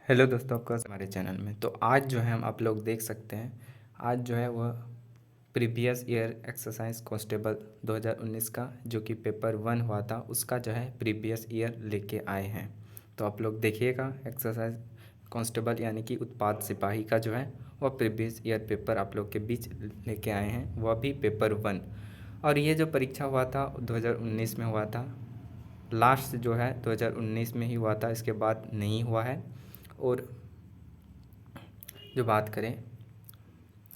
Hello दोस्तों, आपका हमारे चैनल में। तो आज जो है हम आप लोग देख सकते हैं, आज जो है वह प्रीवियस ईयर एक्सरसाइज कांस्टेबल 2019 का जो कि पेपर 1 हुआ था उसका जो है प्रीवियस ईयर लेके आए हैं। तो आप लोग देखिएगा, एक्सरसाइज कांस्टेबल यानी कि उत्पाद सिपाही का जो है वह प्रीवियस ईयर पेपर आप लोग के बीच लेके आए हैं, वह भी पेपर 1। और ये जो परीक्षा हुआ था 2019 में हुआ था, लास्ट जो है 2019 में ही हुआ था, इसके बाद नहीं हुआ है। और जो बात करें,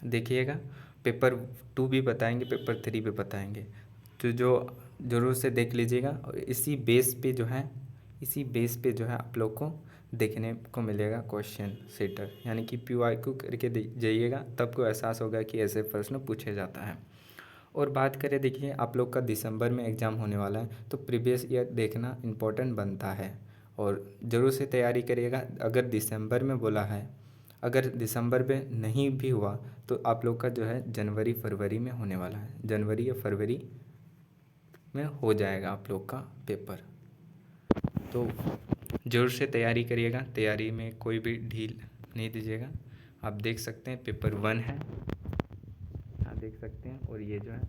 देखिएगा, पेपर 2 भी बताएंगे, पेपर 3 भी बताएंगे, तो जो ज़रूर से देख लीजिएगा। और इसी बेस पे जो है, इसी बेस पे जो है आप लोग को देखने को मिलेगा क्वेश्चन सेटर, यानी कि PYQ करके जाइएगा, तब को एहसास होगा कि ऐसे प्रश्न पूछे जाता है। और बात करें, देखिए आप लोग का दिसंबर में एग्ज़ाम होने वाला है, तो प्रीवियस ईयर देखना इम्पोर्टेंट बनता है और ज़रूर से तैयारी करिएगा। अगर दिसंबर में बोला है, अगर दिसंबर में नहीं भी हुआ तो आप लोग का जो है जनवरी फरवरी में होने वाला है, जनवरी या फरवरी में हो जाएगा आप लोग का पेपर। तो ज़रूर से तैयारी करिएगा, तैयारी में कोई भी ढील नहीं दीजिएगा। आप देख सकते हैं पेपर 1 है, आप देख सकते हैं। और ये जो है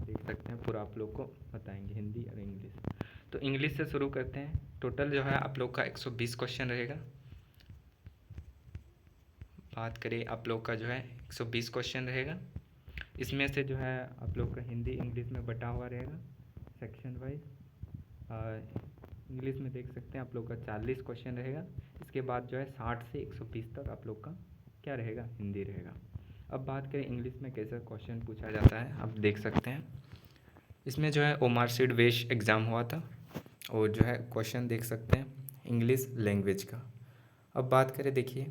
देख सकते हैं, पूरा आप लोग को बताएंगे हिंदी और इंग्लिश। तो इंग्लिश से शुरू करते हैं। टोटल जो है आप लोग का 120 क्वेश्चन रहेगा। बात करें, आप लोग का जो है 120 क्वेश्चन रहेगा। इसमें से जो है आप लोग का हिंदी इंग्लिश में बटा हुआ रहेगा सेक्शन वाइज। इंग्लिश में देख सकते हैं आप लोग का 40 क्वेश्चन रहेगा। इसके बाद जो है 60 से 120 तक आप लोग का क्या रहेगा, हिंदी रहेगा। अब बात करें इंग्लिश में कैसा क्वेश्चन पूछा जाता है, आप देख सकते हैं। इसमें जो है ओमार सीड वेश एग्ज़ाम हुआ था और जो है क्वेश्चन देख सकते हैं इंग्लिश लैंग्वेज का। अब बात करें, देखिए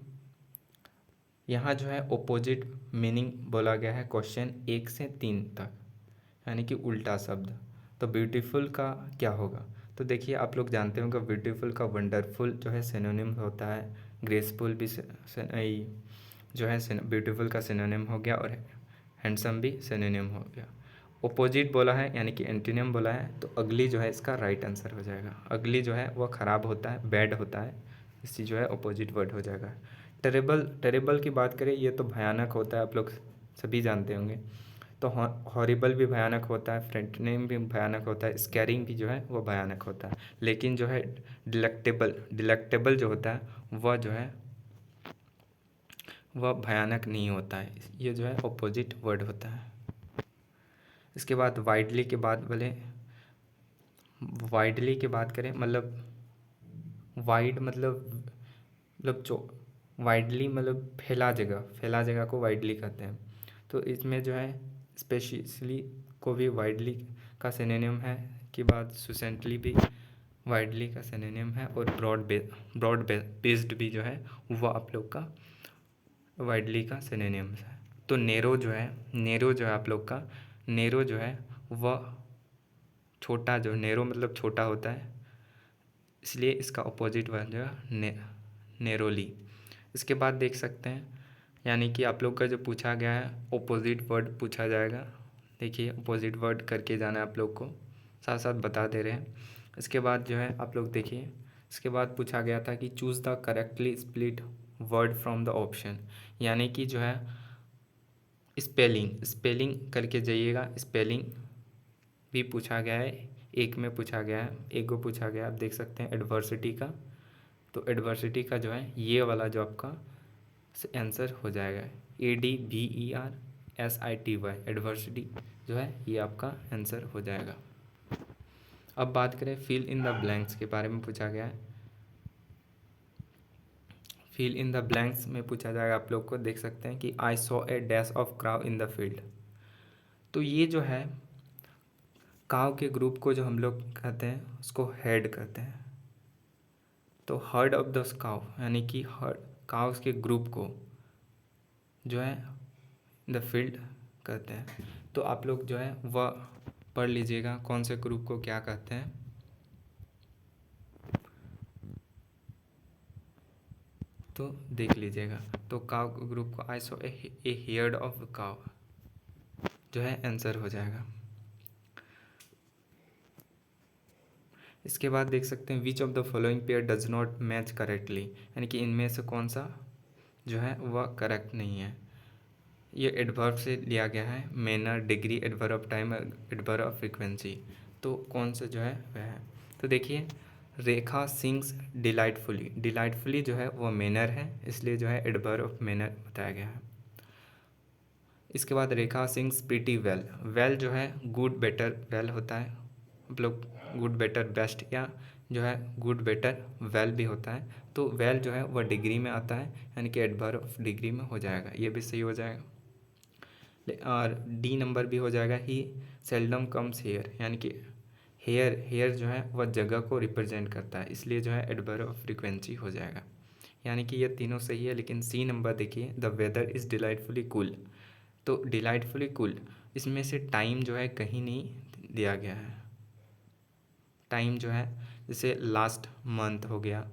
यहाँ जो है ओपोजिट मीनिंग बोला गया है क्वेश्चन 1 से 3 तक, यानी कि उल्टा शब्द। तो ब्यूटीफुल का क्या होगा, तो देखिए आप लोग जानते होंगे ब्यूटीफुल का वंडरफुल जो है सिनोनिम होता है, ग्रेसफुल भी जो है ब्यूटीफुल का सिनोनिम हो गया, और हैंडसम भी सिनोनिम हो गया। ओपोजिट बोला है यानी कि एंटीनियम बोला है, तो अगली जो है इसका राइट आंसर हो जाएगा। अगली जो है वह ख़राब होता है, बैड होता है, इसी जो है ओपोजिट वर्ड हो जाएगा। टेरेबल, टेरेबल की बात करें, ये तो भयानक होता है, आप लोग सभी जानते होंगे। तो हॉरिबल भी भयानक होता है, फ्रेंटनिंग भी भयानक होता है, स्कैरिंग भी जो है वो भयानक होता है। लेकिन जो है डिलेक्टेबल, डिलेक्टेबल जो होता है वह जो है वह भयानक नहीं होता है, ये जो है ऑपोजिट वर्ड होता है। इसके बाद वाइडली के बाद बोले, वाइडली की बात करें, मतलब वाइड मतलब जो वाइडली मतलब फैला जगह, फैला जगह को वाइडली कहते हैं। तो इसमें जो है स्पेशली को भी वाइडली का सिनोनिम है, कि बाद सुसेंटली भी वाइडली का सिनोनिम है, और ब्रॉड बेस्ड भी जो है वह आप लोग का वाइडली का सिनोनिम है। तो नेरो जो है, नेरो जो है आप लोग का, नेरो जो है वह छोटा, जो नेरो मतलब छोटा होता है, इसलिए इसका अपोजिट वर्ड जो है नेरोली। इसके बाद देख सकते हैं, यानी कि आप लोग का जो पूछा गया है अपोजिट वर्ड पूछा जाएगा। देखिए अपोजिट वर्ड करके जाना है आप लोग को, साथ साथ बता दे रहे हैं। इसके बाद जो है आप लोग देखिए, इसके बाद पूछा गया था कि choose the correctly split word from the option, यानी कि जो है स्पेलिंग, स्पेलिंग करके जाइएगा। स्पेलिंग भी पूछा गया है, एक में पूछा गया है, एक को पूछा गया है, आप देख सकते हैं एडवर्सिटी का। तो एडवर्सिटी का जो है ये वाला जो आपका आंसर हो जाएगा, ADVERSITY, एडवर्सिटी जो है ये आपका आंसर हो जाएगा। अब बात करें फिल इन द ब्लैंक्स के बारे में पूछा गया है। फिल इन द ब्लैंक्स में पूछा जाएगा, आप लोग को देख सकते हैं कि I saw a dash of crow in the field. तो ये जो है काव के ग्रुप को जो हम लोग कहते हैं उसको हेड कहते हैं। तो हर्ड ऑफ द काव यानी कि हर्ड काव्स के ग्रुप को जो है द फील्ड कहते हैं। तो आप लोग जो है वह पढ़ लीजिएगा कौन से ग्रुप को क्या कहते हैं। तो देख लीजिएगा, तो काव ग्रुप को आई सॉ ए हियर्ड ऑफ काव जो है आंसर हो जाएगा। इसके बाद देख सकते हैं which of the following pair does not match correctly, यानी कि इनमें से कौन सा जो है वह करेक्ट नहीं है। ये एडवर्ब से लिया गया है, manner, degree, adverb of time, adverb of frequency. तो कौन सा जो है वह है। तो देखिए रेखा सिंग्स डिलाइटफुली, डिलाइटफुली जो है वो मैनर है, इसलिए जो है एडवर्ब ऑफ मैनर बताया गया है। इसके बाद रेखा सिंग्स प्रीटी वेल, वेल जो है गुड बेटर वेल होता है, मतलब गुड बेटर बेस्ट, या जो है गुड बेटर वेल भी होता है। तो वेल जो है वह डिग्री में आता है, यानी कि एडवर्ब ऑफ डिग्री में हो जाएगा, ये भी सही हो जाएगा। और डी नंबर भी हो जाएगा, ही सेल्डम कम्स हेयर, यानी कि हेयर, हेयर जो है वह जगह को रिप्रेजेंट करता है, इसलिए जो है एडवर्ब ऑफ फ्रीक्वेंसी हो जाएगा। यानी कि ये तीनों सही है, लेकिन सी नंबर देखिए the weather is delightfully cool. तो डिलाइटफुली कूल, इसमें से टाइम जो है कहीं नहीं दिया गया है। टाइम जो है जैसे लास्ट मंथ हो गया,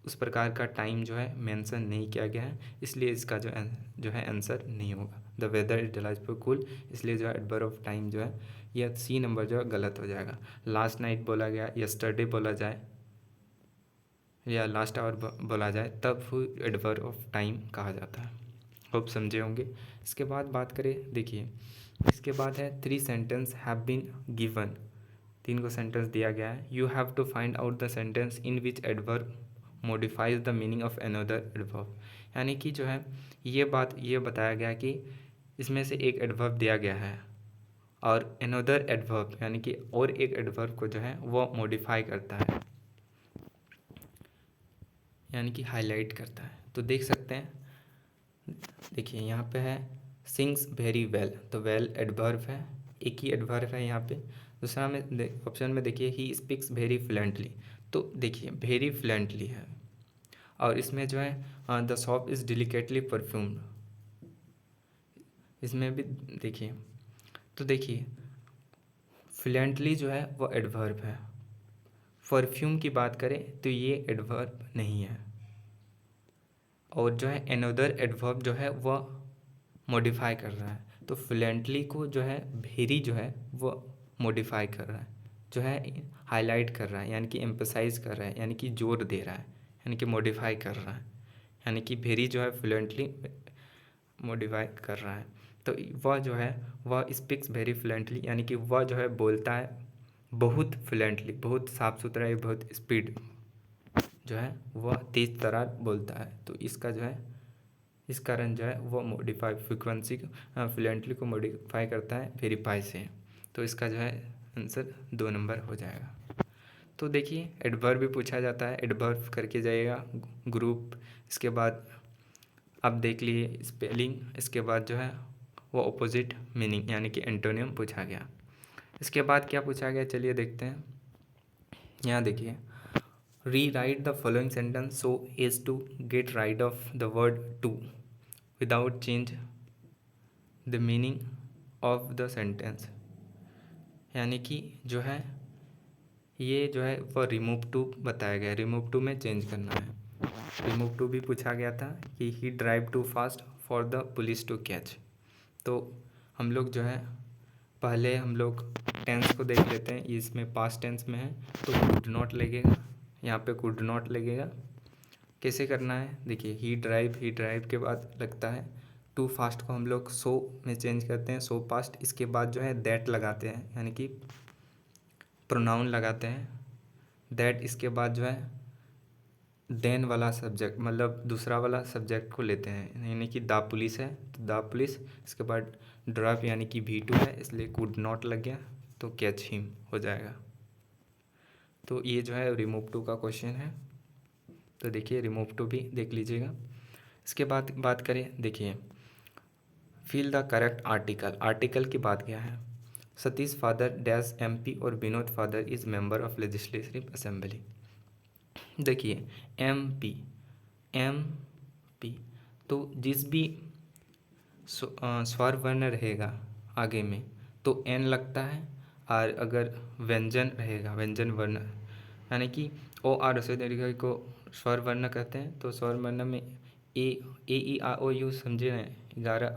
उस प्रकार का टाइम जो है मेंशन नहीं किया गया है, इसलिए इसका जो है आंसर नहीं होगा। The weather is delightful cool, इसलिए जो है एडवर्ब ऑफ टाइम जो है यह सी नंबर जो है गलत हो जाएगा। लास्ट नाइट बोला गया, यस्टरडे बोला जाए या लास्ट आवर बोला जाए तब एडवर्ब ऑफ टाइम कहा जाता है। होप समझे होंगे। इसके बाद बात करें, देखिए इसके बाद है 3 सेंटेंस हैव बीन गिवन, 3 को सेंटेंस दिया गया है। You have to find out the sentence in which adverb modifies the meaning of another adverb, यानी कि जो है ये बताया गया कि इसमें से एक एडवर्ब दिया गया है और अनदर एडवर्ब यानी कि और एक एडवर्ब को जो है वो मॉडिफाई करता है, यानी कि हाईलाइट करता है। तो देख सकते हैं, देखिए यहाँ पे है सिंग्स वेरी वेल, तो वेल एडवर्ब है, एक ही एडवर्ब है यहाँ पे। दूसरा में ऑप्शन में देखिए ही स्पीक्स वेरी फ्लुएंटली, तो देखिए वेरी फ्लुएंटली है। और इसमें जो है द शॉप इज़ डिलिकेटली परफ्यूम्ड, इसमें भी देखिए, तो देखिए फ्लुएंटली जो है वो एडवर्ब है। परफ्यूम की बात करें तो ये एडवर्ब नहीं है, और जो है अनदर एडवर्ब जो है वह मॉडिफाई कर रहा है। तो फ्लुएंटली को जो है वेरी जो है वो मॉडिफाई कर रहा है, जो है हाईलाइट कर रहा है, यानी कि एम्फसाइज कर रहा है, यानी कि जोर दे रहा है, यानी कि मॉडिफाई कर रहा है। यानी कि वेरी जो है फ्लुएंटली मॉडिफाई कर रहा है। तो वह जो है वह स्पीक्स वेरी फ्लुएंटली, यानी कि वह जो है बोलता है बहुत फ्लुएंटली, बहुत साफ़ सुथरा है, बहुत स्पीड जो है वह तेज़ तरार बोलता है। तो इसका जो है इस कारण जो है वो मॉडिफाई फ्रीक्वेंसी फ्लुएंटली को मॉडिफाई करता है वेरीफाई से। तो इसका जो है आंसर 2 नंबर हो जाएगा। तो देखिए एडवर्ब भी पूछा जाता है, एडवर्ब करके जाइएगा ग्रुप, इसके बाद आप देख लिए स्पेलिंग, इसके बाद जो है वो अपोजिट मीनिंग यानी कि एंटोनियम पूछा गया। इसके बाद क्या पूछा गया चलिए देखते हैं। यहाँ देखिए rewrite the following sentence so as to get rid of the word too without change the meaning of the sentence, यानी कि जो है ये जो है वो रिमूव टू बताया गया है, रिमूव टू में चेंज करना है। रिमूव टू भी पूछा गया था कि he drive too fast for the police to catch. तो हम लोग जो है पहले हम लोग टेंस को देख लेते हैं, इसमें पास्ट टेंस में है तो कुड नॉट लगेगा, यहाँ पे कुड नॉट लगेगा। कैसे करना है देखिए ही ड्राइव के बाद लगता है टू फास्ट को हम लोग सो में चेंज करते हैं, सो पास्ट, इसके बाद जो है दैट लगाते हैं, यानी कि प्रोनाउन लगाते हैं दैट, इसके बाद जो है देन वाला सब्जेक्ट मतलब दूसरा वाला सब्जेक्ट को लेते हैं, यानी कि द पुलिस है तो द पुलिस, इसके बाद ड्रॉप यानी कि V2 है इसलिए कुड नॉट लग गया तो कैच हिम हो जाएगा। तो ये जो है रिमूव टू का क्वेश्चन है, तो देखिए रिमूव टू भी देख लीजिएगा। इसके बाद बात करें, देखिए fill the correct article, article की बात क्या है। सतीश फादर डैश MP और Vinod father is member of legislative assembly. देखिए MP तो जिस भी स्वर वर्ण रहेगा आगे में तो N लगता है, और अगर व्यंजन रहेगा व्यंजन वर्ण यानी कि OR दीर्घ को स्वर वर्ण कहते हैं, तो स्वर वर्ण में A E I O U समझे हैं, 11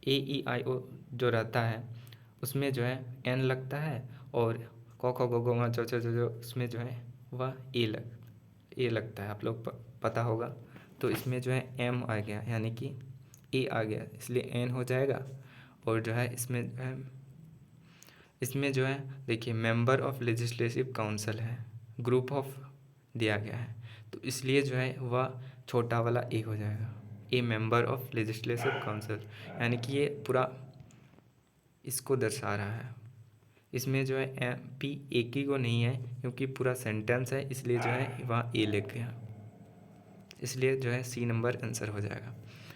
AE IO जो रहता है उसमें जो है N लगता है, और क ख ग घ ङ च छ ज इसमें जो है वह ए लगता है, आप लोग पता होगा। तो इसमें जो है एम आ गया, यानी कि ए आ गया, इसलिए एन हो जाएगा। और जो है इसमें जो है देखिए मेंबर ऑफ लेजिस्लेटिव काउंसिल है, ग्रुप ऑफ दिया गया है, तो इसलिए जो है वह छोटा वाला ए हो जाएगा, ए मेंबर ऑफ लेजिस्लेटिव काउंसिल, यानी कि ये पूरा इसको दर्शा रहा है। इसमें जो है पी एक ही को नहीं है, क्योंकि पूरा सेंटेंस है, इसलिए जो है वहाँ ए लिख गया, इसलिए जो है सी नंबर आंसर हो जाएगा।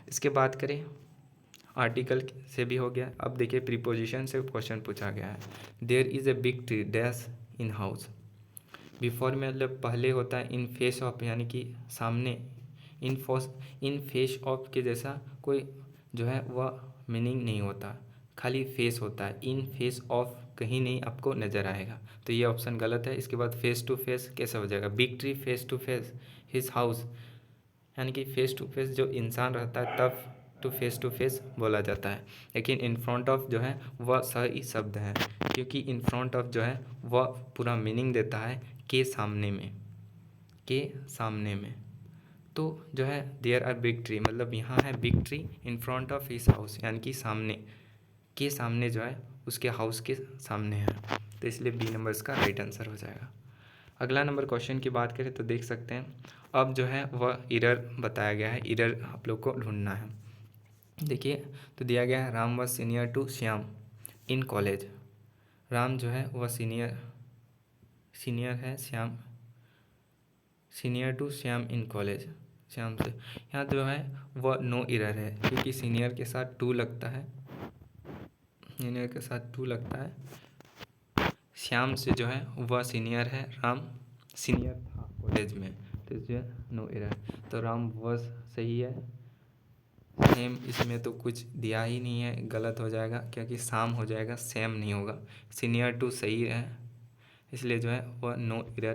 इसके बात करें आर्टिकल से भी हो गया। अब देखिए प्रीपोजिशन से क्वेश्चन पूछा गया है, there is a big tree dash in house. Before में मतलब पहले होता है, इन फेस ऑफ यानी कि सामने, इन फेस ऑफ के जैसा कोई जो है वह मीनिंग नहीं होता, खाली फेस होता है, इन फेस ऑफ कहीं नहीं आपको नज़र आएगा, तो ये ऑप्शन गलत है। इसके बाद फेस टू फेस कैसे हो जाएगा, big tree face to face his house, यानी कि फेस टू फेस जो इंसान रहता है तब टू फेस बोला जाता है, लेकिन इन फ्रंट ऑफ जो है वह सही शब्द है, क्योंकि इन फ्रंट ऑफ जो है वह पूरा मीनिंग देता है के सामने में, के सामने में। तो जो है देयर आर बिग ट्री, मतलब यहाँ है big tree in front of his house, यानी कि सामने, के सामने जो है उसके हाउस के सामने है, तो इसलिए बी नंबर इसका राइट आंसर हो जाएगा। अगला नंबर क्वेश्चन की बात करें तो देख सकते हैं, अब जो है वह इरर बताया गया है, इरर आप लोग को ढूंढना है। देखिए तो दिया गया है Ram was senior to Shyam in college. Ram जो है वह सीनियर है Shyam, senior to Shyam in college, Shyam से। यहाँ जो है वह नो इरर है, क्योंकि सीनियर के साथ टू लगता है, सीनियर के साथ टू लगता है। श्याम से जो है वह सीनियर है, राम सीनियर था कॉलेज में, तो इसलिए नो इरर। तो राम वॉज सही है, सेम इसमें तो कुछ दिया ही नहीं है, गलत हो जाएगा, क्योंकि शाम हो जाएगा, सेम नहीं होगा। सीनियर टू सही है, इसलिए जो है वह नो इरर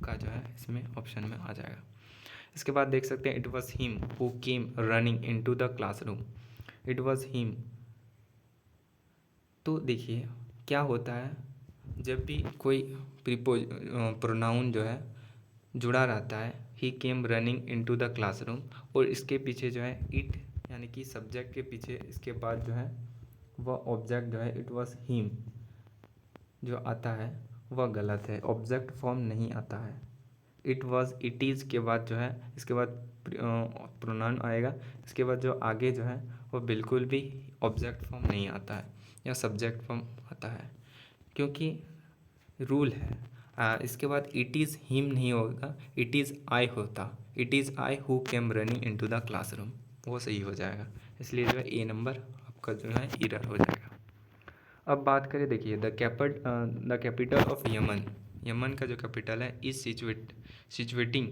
का जो है इसमें ऑप्शन में आ जाएगा। इसके बाद देख सकते हैं it was him who came running into the classroom. It was him, तो देखिए क्या होता है, जब भी कोई प्रोनाउन जो है जुड़ा रहता है, he came running into the classroom, और इसके पीछे जो है इट यानी कि सब्जेक्ट के पीछे इसके बाद जो है वह ऑब्जेक्ट जो है इट वॉज हिम जो आता है वह गलत है, ऑब्जेक्ट फॉर्म नहीं आता है। इट वॉज इट इज़ के बाद जो है इसके बाद प्रोनाउन आएगा, इसके बाद जो आगे जो है वो बिल्कुल भी ऑब्जेक्ट फॉर्म नहीं आता है या सब्जेक्ट फॉर्म आता है, क्योंकि रूल है। इसके बाद इट इज़ हिम नहीं होगा, इट इज़ आई होता, it is I who came running into the classroom, वो सही हो जाएगा, इसलिए जो है ए नंबर आपका जो है इरर हो जाएगा। अब बात करें, देखिए the capital of Yemen, Yemen का जो कैपिटल है is situating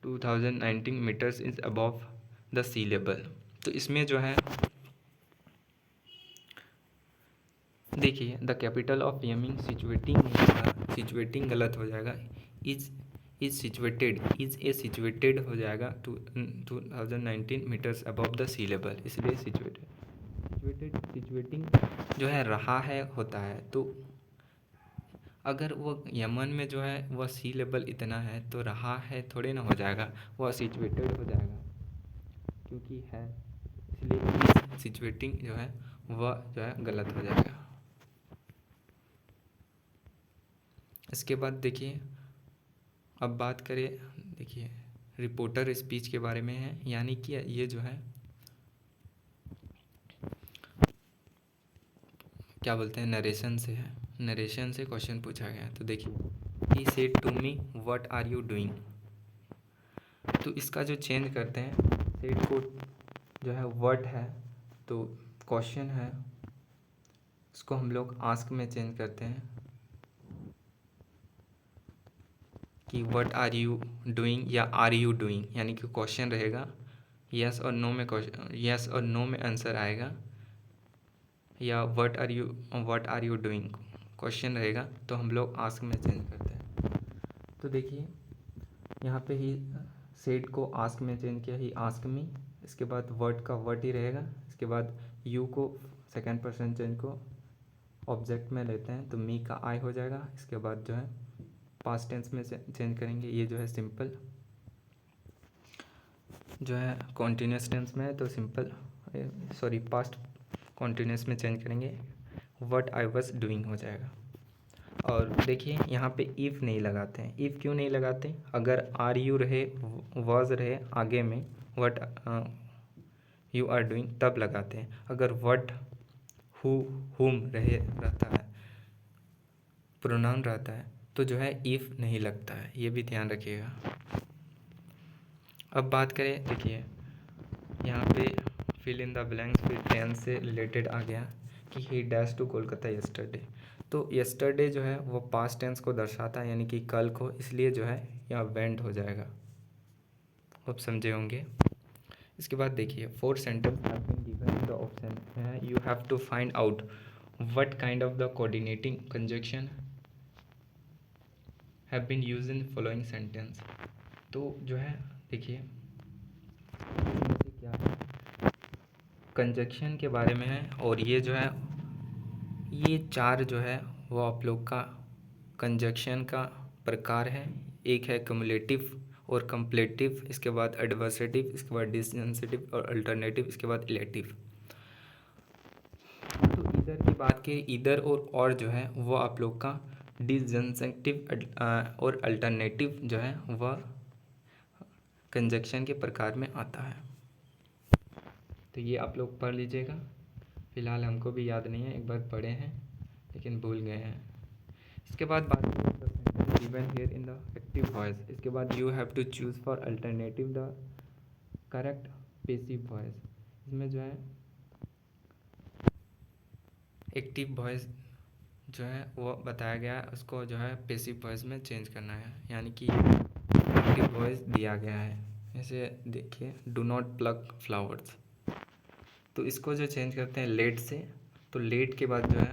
2019 metres is above the sea level. तो इसमें जो है देखिए the capital of Yemen situating नहीं होगा, सिचुएटिंग गलत हो जाएगा, is situated, is a situated हो जाएगा 2019 metres above the sea level, इसलिए सिचुएटिंग जो है रहा है होता है, तो अगर वो यमन में जो है वह सी लेवल इतना है तो रहा है थोड़े ना हो जाएगा, वह सिचुएटेड हो जाएगा क्योंकि है, इसलिए सिचुएटिंग जो है वह जो है गलत हो जाएगा। इसके बाद देखिए अब बात करें, देखिए रिपोर्टर स्पीच के बारे में है, यानी कि ये जो है क्या बोलते हैं नरेशन से है, नरेशन से क्वेश्चन पूछा गया है। तो देखिए he said to me what are you doing, तो इसका जो चेंज करते हैं सेड को जो है व्हाट है तो क्वेश्चन है, इसको हम लोग आस्क में चेंज करते हैं कि व्हाट आर यू डूइंग या आर यू डूइंग, यानी कि क्वेश्चन रहेगा, यस और नो में यस और नो में आंसर आएगा, या what are you doing question रहेगा, तो हम लोग आस्क में चेंज करते हैं। तो देखिए यहाँ पे ही सेड को आस्क में चेंज किया, ही आस्क मी, इसके बाद वर्ड का वर्ड ही रहेगा, इसके बाद यू को सेकंड पर्सन चेंज को ऑब्जेक्ट में लेते हैं तो मी का आई हो जाएगा। इसके बाद जो है पास्ट टेंस में चेंज करेंगे, ये जो है सिंपल जो है कॉन्टीन्यूस टेंस में है तो सिंपल सॉरी पास्ट कॉन्टीन्यूस में चेंज करेंगे, व्हाट आई वाज डूइंग हो जाएगा। और देखिए यहाँ पे इफ़ नहीं लगाते हैं। इफ़ क्यों नहीं लगाते? अगर आर यू रहे, वाज रहे आगे में, व्हाट यू आर डूइंग तब लगाते हैं। अगर व्हाट हु हुम रहे रहता है, प्रोनाउन रहता है, तो जो है इफ़ नहीं लगता है, ये भी ध्यान रखिएगा। अब बात करें, देखिए यहाँ पे फिल इन द ब्लैंक्स फिर टेंस से रिलेटेड आ गया कि he dash to Kolkata yesterday. तो यस्टरडे जो है वो पास्ट टेंस को दर्शाता है, यानी कि कल को, इसलिए जो है यहाँ वेंट हो जाएगा। आप समझे होंगे। इसके बाद देखिए four sentence have been given in the option, you have to find out what kind of the coordinating conjunction have been used in following sentence. तो जो है देखिए इसमें से क्या है, कंजक्शन के बारे में है। और ये जो है ये चार जो है वो आप लोग का कंजक्शन का प्रकार है। एक है कम्युलेटिव और कंप्लेटिव, इसके बाद एडवर्सेटिव, इसके बाद डिसजेंसेटिव और अल्टरनेटिव, इसके बाद इलेटिव। तो इधर की बात की, इधर और जो है वो आप लोग का डिसजेंसेटिव और अल्टरनेटिव जो है वह कंजक्शन के प्रकार में आता है। तो ये आप लोग पढ़ लीजिएगा। फ़िलहाल हमको भी याद नहीं है, एक बार पढ़े हैं लेकिन भूल गए हैं। इसके बाद बात करें given here in the active voice. इसके बाद you have to choose for alternative the correct passive voice. इसमें जो है एक्टिव वॉइस जो है वो बताया गया है, उसको जो है पेसिव वॉइस में चेंज करना है, यानी कि एक्टिव वॉइस दिया गया है। जैसे देखिए डू नॉट प्लक फ्लावर्स, तो इसको जो चेंज करते हैं लेट से, तो लेट के बाद जो है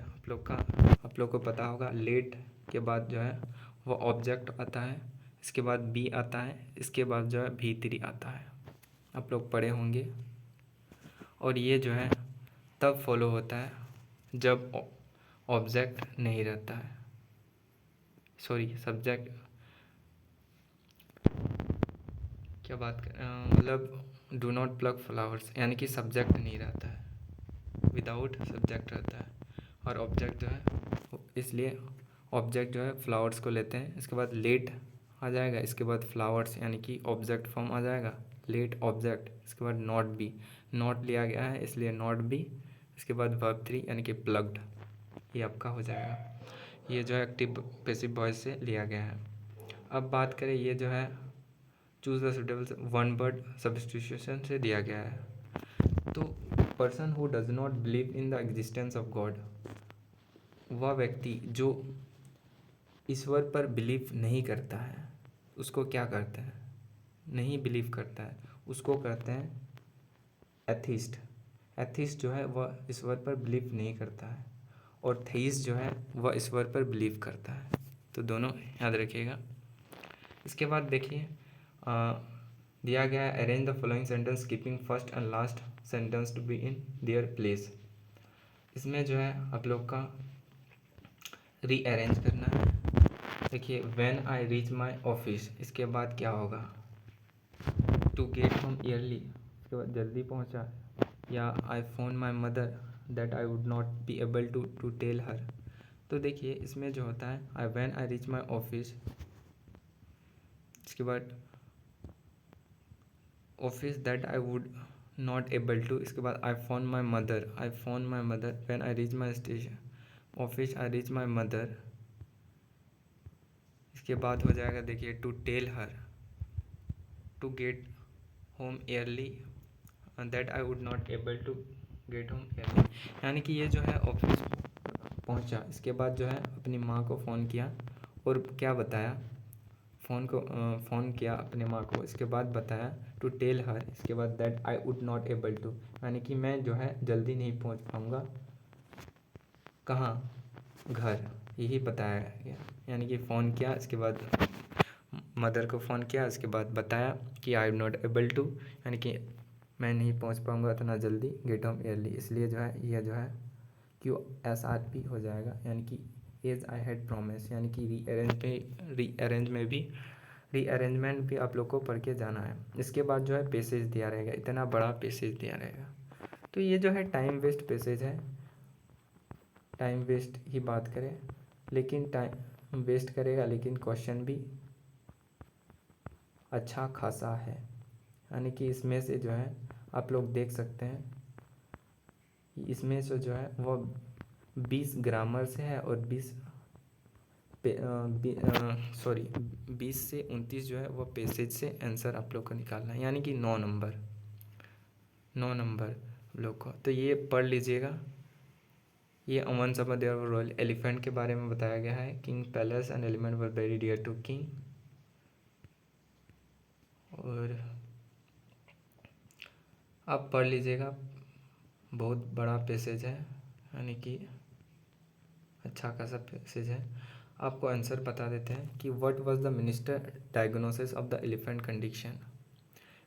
आप लोग को पता होगा, लेट के बाद जो है वो ऑब्जेक्ट आता है, इसके बाद बी आता है, इसके बाद जो है भी3 आता है, आप लोग पढ़े होंगे। और ये जो है तब फॉलो होता है जब ऑब्जेक्ट नहीं रहता है, सॉरी सब्जेक्ट, क्या बात कर मतलब डू नॉट प्लक फ्लावर्स यानी कि सब्जेक्ट नहीं रहता है, विदाउट सब्जेक्ट रहता है। और ऑब्जेक्ट जो है, इसलिए ऑब्जेक्ट जो है फ्लावर्स को लेते हैं। इसके बाद लेट आ जाएगा, इसके बाद फ्लावर्स यानी कि ऑब्जेक्ट फॉर्म आ जाएगा, लेट ऑब्जेक्ट। इसके बाद नॉट बी, नॉट लिया गया है इसलिए नॉट बी। इसके बाद वर्ब 3 यानी कि प्लग्ड, ये आपका हो जाएगा। ये जो है एक्टिव पैसिव वॉइस से लिया गया है। अब बात करें, ये जो है choose the suitable one word substitution से दिया गया है। तो person who does not believe in the existence of God, वह व्यक्ति जो ईश्वर पर बिलीव नहीं करता है, उसको क्या करते हैं, नहीं बिलीव करता है, उसको कहते हैं एथिस्ट। एथिस्ट जो है वह ईश्वर पर बिलीव नहीं करता है, और थेइस्ट जो है वह ईश्वर पर बिलीव करता है। तो दोनों याद रखिएगा। इसके बाद देखिए दिया गया है arrange the following sentence keeping first and last sentence to be in their place. इसमें जो है आप लोग का रीअरेंज करना है। देखिए when I reach my office, इसके बाद क्या होगा, टू गेट होम ईयरली, इसके बाद जल्दी पहुंचा, या I phone my mother that I would not be able to tell her. तो देखिए इसमें जो होता है I when I reach my office, इसके बाद office that I would not able to, इसके बाद I phone my mother when I reach my station office I reach my mother. इसके बाद हो जाएगा देखिए to tell her to get home early that I would not able to get home early, यानी कि ये जो है ऑफिस पहुंचा, इसके बाद जो है अपनी माँ को फ़ोन किया और क्या बताया, फ़ोन किया अपने माँ को, इसके बाद बताया टू टेल हर, इसके बाद that I would not able to, यानी कि मैं जो है जल्दी नहीं पहुंच पाऊँगा कहाँ, घर, यही बताया गया। यानी कि फ़ोन किया, इसके बाद मदर को फ़ोन किया, इसके बाद बताया कि I am not able to, यानी कि मैं नहीं पहुंच पाऊँगा इतना जल्दी गेट होम ईयरली, इसलिए जो है यह जो है QSRP हो जाएगा, यानी कि एज आई हैड प्रोमिस, यानी कि रीअरेंजमेंट भी आप लोग को पढ़ के जाना है। इसके बाद जो है पैसेज दिया रहेगा, इतना बड़ा पैसेज दिया रहेगा। तो ये जो है टाइम वेस्ट पैसेज है, टाइम वेस्ट ही बात करें, लेकिन टाइम वेस्ट करेगा, लेकिन क्वेश्चन भी अच्छा खासा है। यानी कि इसमें से जो है आप लोग देख सकते हैं कि इसमें से जो है वो 20 ग्रामर से है और 20 से 29 जो है वो पैसेज से आंसर आप लोग को निकालना है, यानी कि 9 नंबर लोग को। तो ये पढ़ लीजिएगा। ये once upon there were royal elephant के बारे में बताया गया है। King palace and elephant were very dear to king. और आप पढ़ लीजिएगा, बहुत बड़ा पैसेज है, यानी कि अच्छा खासा पैसेज है। आपको आंसर बता देते हैं कि what was the minister diagnosis of the elephant condition,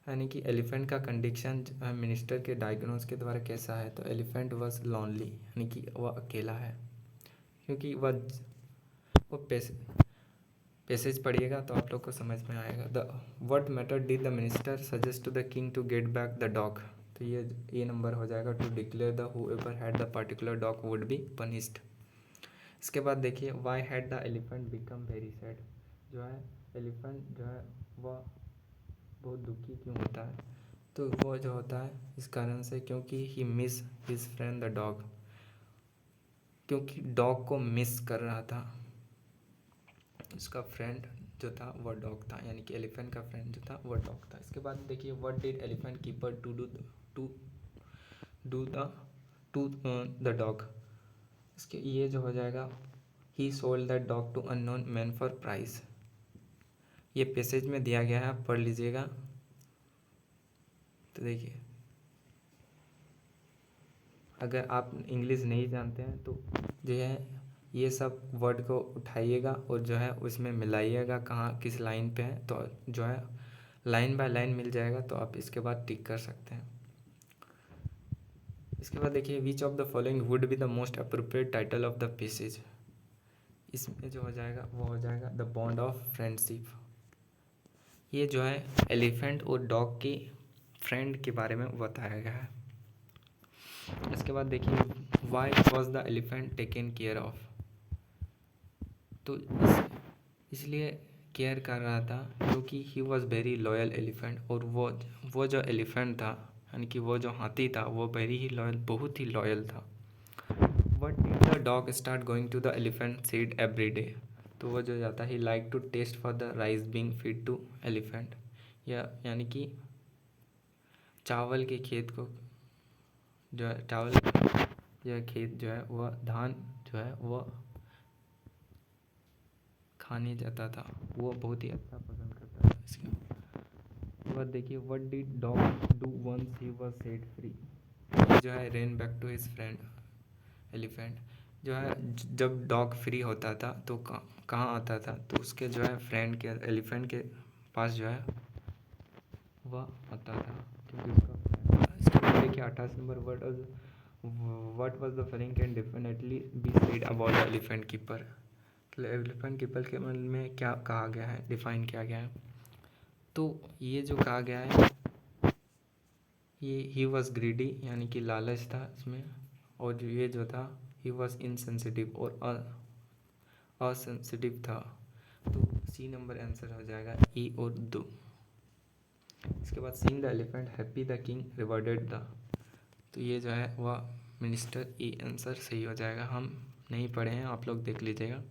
यानी कि एलिफेंट का कंडीशन मिनिस्टर के डायग्नोस के द्वारा कैसा है। तो एलिफेंट वाज लॉनली, यानी कि वह अकेला है, क्योंकि वो पैसेज पढ़िएगा तो आप लोग को समझ में आएगा। The what method did the minister suggest to the king to get back the dog. तो ये नंबर हो जाएगा to declare the whoever had the particular dog would be punished. इसके बाद देखिए why had the elephant become very sad. जो है elephant जो है वह बहुत दुखी क्यों होता है। तो वो जो होता है इस कारण से क्योंकि he miss his friend the dog, क्योंकि डॉग को मिस कर रहा था। उसका फ्रेंड जो था वह डॉग था, यानी कि एलिफेंट का फ्रेंड जो था वह डॉग था। इसके बाद देखिए what did elephant keeper to the dog. इसके ये जो हो जाएगा he sold that dog to unknown man for price. ये पैसेज में दिया गया है, पढ़ लीजिएगा। तो देखिए अगर आप इंग्लिश नहीं जानते हैं तो जो है ये सब वर्ड को उठाइएगा और जो है उसमें मिलाइएगा कहाँ किस लाइन पे है, तो जो है लाइन बाय लाइन मिल जाएगा, तो आप इसके बाद टिक कर सकते हैं। इसके बाद देखिए which of the following would be the most appropriate title of the passage. इसमें जो हो जाएगा वो हो जाएगा द बॉन्ड ऑफ फ्रेंडशिप। ये जो है एलिफेंट और डॉग की फ्रेंड के बारे में बताया गया है। इसके बाद देखिए why was the elephant taken care of. तो इसलिए केयर कर रहा था क्योंकि he was very loyal elephant. और वो जो एलिफेंट था, यानी कि वो जो हाथी था, वो वेरी ही लॉयल, बहुत ही लॉयल था। What did the dog start going to the elephant shed every day. तो वो जो जाता ही like to taste for the rice being feed to elephant, यानी कि चावल के खेत को जो है चावल यह खेत जो है वह धान जो है वह खाने जाता था, वो बहुत ही अच्छा पसंद करता था। इसके बाद देखिए what did dog do once he was set free. जो है ran back to his friend elephant. जो है जब डॉग फ्री होता था तो कहाँ आता था, तो उसके जो है फ्रेंड के एलिफेंट के पास जो है वह आता था, क्योंकि उसका फ्रेंड था। इसके बाद देखिए 28 number what was the following can definitely be said about the elephant keeper. तो एलिफेंट कीपर के बारे में क्या कहा गया है, डिफाइन किया गया है। तो ये जो कहा गया है ये ही वॉज ग्रीडी, यानी कि लालच था इसमें। और जो ये जो था ही वॉज इनसेंसिटिव और असेंसिटिव था। तो सी नंबर आंसर हो जाएगा ई और दो। इसके बाद seeing the elephant happy the king rewarded the. तो ये जो है वह मिनिस्टर ई आंसर सही हो जाएगा। हम नहीं पढ़े हैं, आप लोग देख लीजिएगा।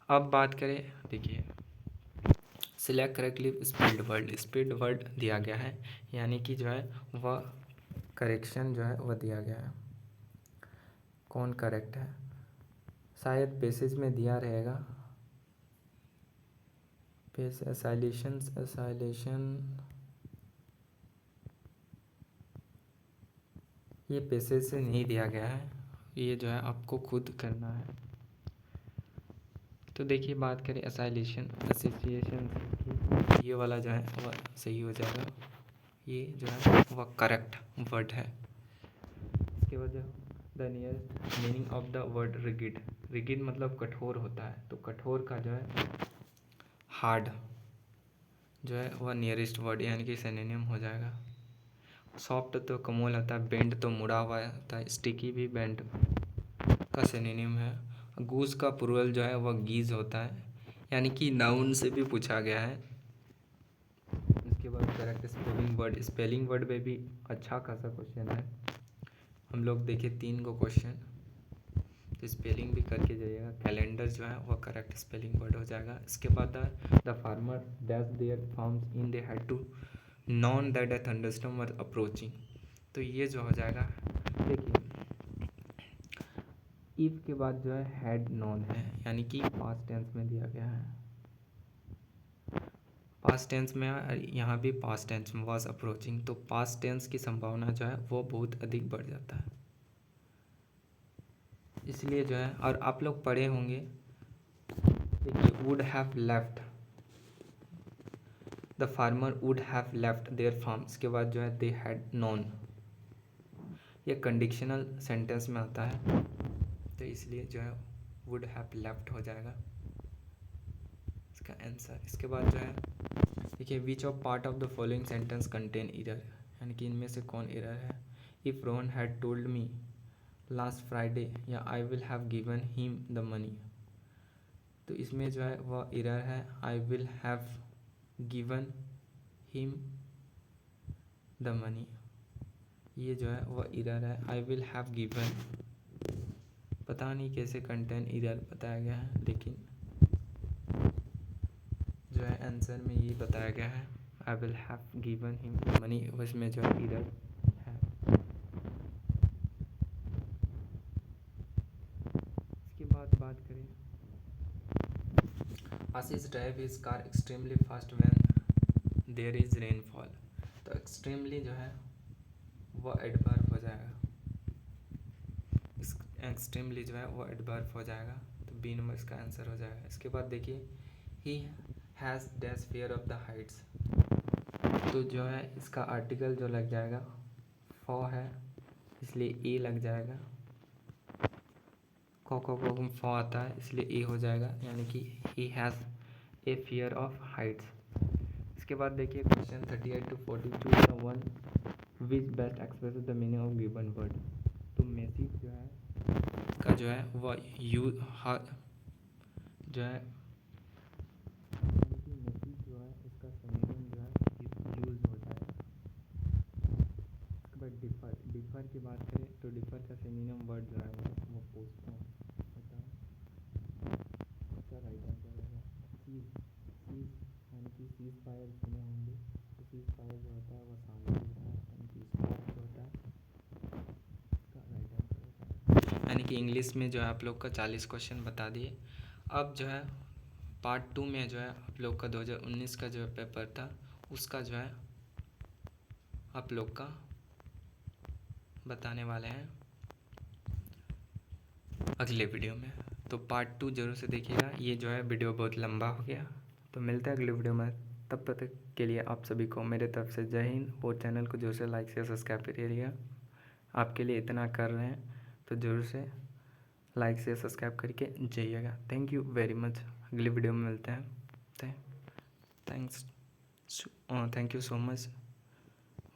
अब बात करें, देखिए सिलेक्ट करेक्टली स्पीड वर्ड दिया गया है, यानी कि जो है वह करेक्शन जो है वह दिया गया है, कौन करेक्ट है। शायद पैसेज में दिया रहेगा एसाइलेशन ये पैसेज से नहीं दिया गया है, ये जो है आपको खुद करना है। तो देखिए बात करें एसाइलेशन एसोसिएशन की, ये वाला जो है वह सही हो जाएगा, ये जो है वह करेक्ट वर्ड है। इसके बाद the nearest meaning of the word rigid. Rigid मतलब कठोर होता है, तो कठोर का जो है हार्ड जो है वह नियरेस्ट वर्ड यानी कि सिनोनिम हो जाएगा। सॉफ्ट तो कोमल होता है, बेंड तो मुड़ा हुआ होता है, स्टिकी भी बेंड का सिनोनिम है। गूस का प्लूरल जो है वह गीज होता है, यानी कि नाउन से भी पूछा गया है। इसके बाद correct spelling word, spelling word में भी अच्छा खासा क्वेश्चन है। हम लोग देखिए 3 को क्वेश्चन, तो स्पेलिंग भी करके जाइएगा। कैलेंडर जो है वह करेक्ट स्पेलिंग वर्ड हो जाएगा। इसके बाद the farmer dash their farms in they had to known that a thunderstorm were approaching, तो ये जो हो जाएगा, देखिए इफ के बाद जो है हैड नॉन है, यानी कि पास्ट टेंस में दिया गया है। पास्ट टेंस में यहाँ भी पास्ट टेंस में वाज अप्रोचिंग, तो पास्ट टेंस की संभावना जो है वो बहुत अधिक बढ़ जाता है, इसलिए जो है। और आप लोग पढ़े होंगे, देखिए would have left, the farmer would have left their farm, इसके बाद जो है दे हैड नॉन, ये कंडीशनल सेंटेंस में आता है, तो इसलिए जो है वुड हैव लेफ्ट हो जाएगा इसका आंसर। इसके बाद जो है देखिए which of part of the following sentence contain error, यानी कि इनमें से कौन एरर है। If Rohan had told me last Friday या I will have given him the money, तो इसमें जो है वह एरर है I will have given him the money, ये जो है वह एरर है। आई विल हैव गिवन, पता नहीं कैसे कंटेन एरर बताया गया है, लेकिन जो है आंसर में ये बताया गया है I will have given him the money, उसमें जो है एरर है। इसके बाद बात करें, Ashish drive his car extremely fast when there is rainfall, तो एक्सट्रीमली जो है वह एडवर्ब हो जाएगा, एक्सट्रीमली जो है वो एडवर्ब हो जाएगा, तो बी नंबर इसका आंसर हो जाएगा। इसके बाद देखिए he has dash fear of the Heights, तो जो है इसका आर्टिकल जो लग जाएगा फॉ है, इसलिए ए लग जाएगा, को फॉ आता है इसलिए ए हो जाएगा, यानी कि he has a fear of Heights. इसके बाद देखिए question 38 to 40, choose the one which best expresses the meaning of given word, तो मैसेज जो है का जो है वह जो है मैसेज जो है इसका सिनोनिम जो है यूज हो जाएगा। इसके बाद डिफर, डिफर की बात करें तो डिफर का सिनोनिम वर्ड जो है वो पोस्टपोन होता है, इसका राइट आंसर होगा सीज। सीज यानी कि सीज फायर सुने होंगे, तो सीज फायर जो होता है वो सामने होता है, यानी कि स्टॉप जो होता है, इसका राइट आंसर होता है। यानी कि इंग्लिश में जो है आप लोग का 40 क्वेश्चन बता दिए। अब जो है पार्ट 2 में जो है आप लोग का 2019 का जो पेपर था उसका जो है आप लोग का बताने वाले हैं अगले वीडियो में, तो पार्ट 2 जरूर से देखिएगा। ये जो है वीडियो बहुत लंबा हो गया, तो मिलते हैं अगले वीडियो में, तब तक के लिए आप सभी को मेरे तरफ से जय हिंद, और चैनल को जरूर से लाइक से सब्सक्राइब करिएगा। आपके लिए इतना कर रहे हैं तो ज़रूर से लाइक से सब्सक्राइब करके जाइएगा। थैंक यू वेरी मच, अगली वीडियो में मिलते हैं। Thanks, thank you so much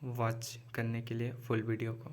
watch करने के लिए फुल वीडियो को।